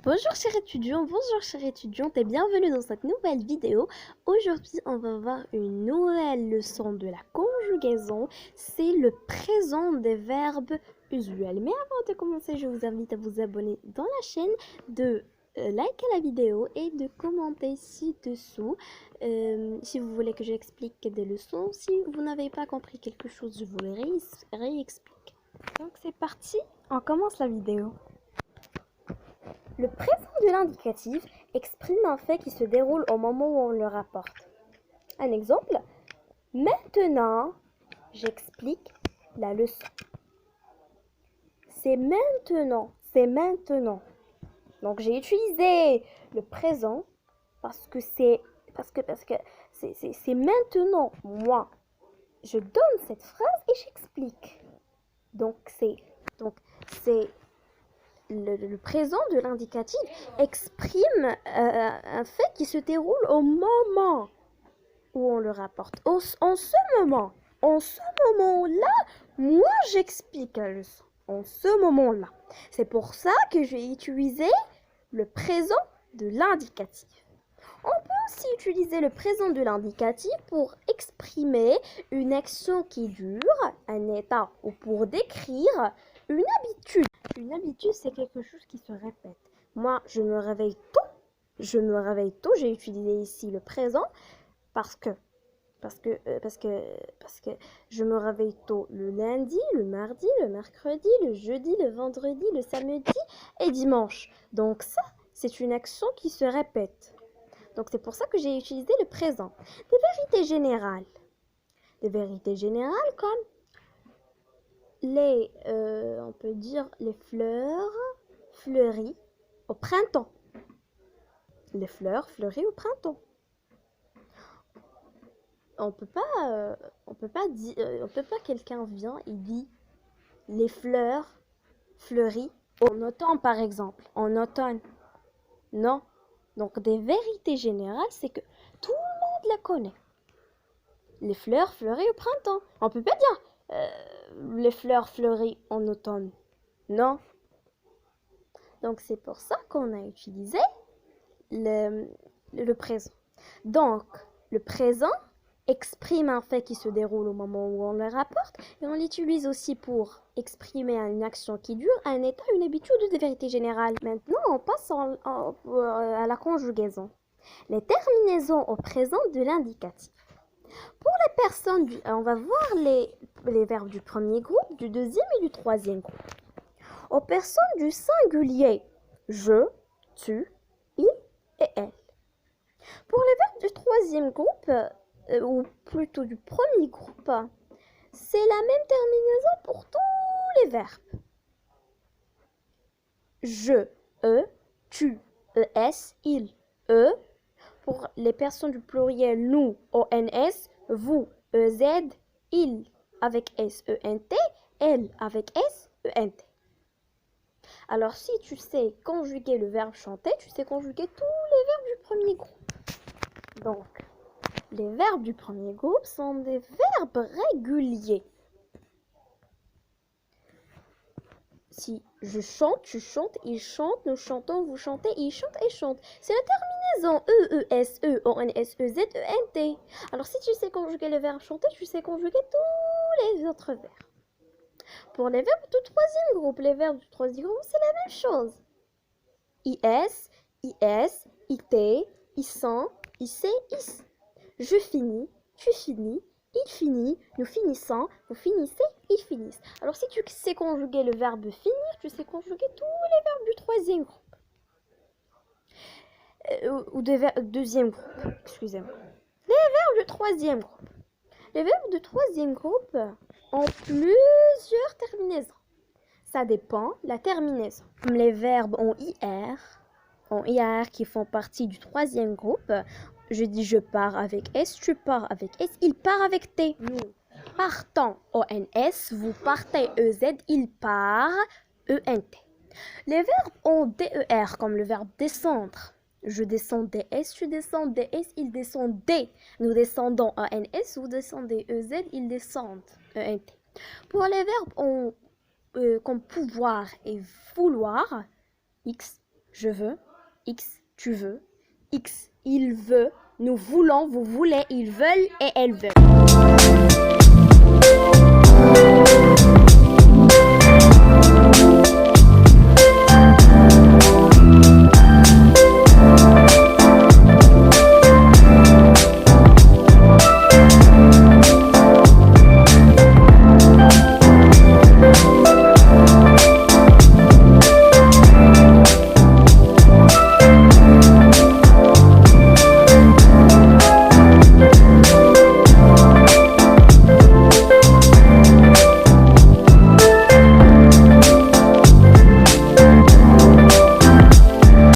Bonjour chers étudiantes et bienvenue dans cette nouvelle vidéo. Aujourd'hui, on va voir une nouvelle leçon de la conjugaison. C'est le présent des verbes usuels. Mais avant de commencer, je vous invite à vous abonner dans la chaîne, de liker la vidéo et de commenter ci-dessous si vous voulez que j'explique des leçons. Si vous n'avez pas compris quelque chose, je vous le réexplique. Donc c'est parti, on commence la vidéo. Le présent de l'indicatif exprime un fait qui se déroule au moment où on le rapporte. Un exemple, maintenant, j'explique la leçon. C'est maintenant, c'est maintenant. Donc j'ai utilisé le présent parce que c'est maintenant, moi. Je donne cette phrase et j'explique. Donc c'est le présent de l'indicatif exprime un fait qui se déroule au moment où on le rapporte. En ce moment-là, moi j'explique la leçon. En ce moment-là. C'est pour ça que j'ai utilisé le présent de l'indicatif. On peut aussi utiliser le présent de l'indicatif pour exprimer une action qui dure, un état, ou pour décrire une habitude. Une habitude, c'est quelque chose qui se répète. Moi, je me réveille tôt. J'ai utilisé ici le présent parce que je me réveille tôt le lundi, le mardi, le mercredi, le jeudi, le vendredi, le samedi et dimanche. Donc ça, c'est une action qui se répète. Donc c'est pour ça que j'ai utilisé le présent. Des vérités générales. Des vérités générales comme on peut dire les fleurs fleuries au printemps. Les fleurs fleuries au printemps. On peut pas quelqu'un vient et dit les fleurs fleuries en automne par exemple, en automne. Non. Donc des vérités générales, c'est que tout le monde la connaît. Les fleurs fleuries au printemps. On peut pas dire les fleurs fleuries en automne. Non. Donc c'est pour ça qu'on a utilisé le présent. Donc le présent exprime un fait qui se déroule au moment où on le rapporte et on l'utilise aussi pour exprimer une action qui dure, un état, une habitude ou des vérités générales. Maintenant, on passe à la conjugaison. Les terminaisons au présent de l'indicatif. Pour les personnes, on va voir les verbes du premier groupe, du deuxième et du troisième groupe. Aux personnes du singulier, je, tu, il et elle. Pour les verbes du troisième groupe, ou plutôt du premier groupe, c'est la même terminaison pour tous les verbes. Je, tu, es, il, Pour les personnes du pluriel, nous, ons, vous, ez, il, avec s, ent, elle, avec s, ent. Alors, si tu sais conjuguer le verbe chanter, tu sais conjuguer tous les verbes du premier groupe. Donc, les verbes du premier groupe sont des verbes réguliers. Si je chante, tu chantes, il chante, nous chantons, vous chantez, il chante et chante. C'est la terminaison e-s-e-o-n-s-e-z-e-n-t. Alors si tu sais conjuguer le verbe chanter, tu sais conjuguer tous les autres verbes. Pour les verbes du troisième groupe, c'est la même chose. is, it, isant, issé, is. Je finis, tu finis, il finit, nous finissons, vous finissez, ils finissent. Alors si tu sais conjuguer le verbe finir, tu sais conjuguer tous les verbes du troisième groupe. Deuxième groupe, excusez-moi. Les verbes du troisième groupe. Les verbes du troisième groupe ont plusieurs terminaisons. Ça dépend la terminaison. Comme les verbes en IR qui font partie du troisième groupe, je dis je pars avec S, tu pars avec S, il part avec T. Nous partons ONS, vous partez EZ, il part ENT. Les verbes en DER comme le verbe descendre. Je descends DS, tu descends DS, il descend D. Nous descendons ONS, vous descendez EZ, ils descendent ENT. Pour les verbes comme pouvoir et vouloir, X, je veux, X, tu veux, X, il veut, nous voulons, vous voulez, ils veulent et elles veulent.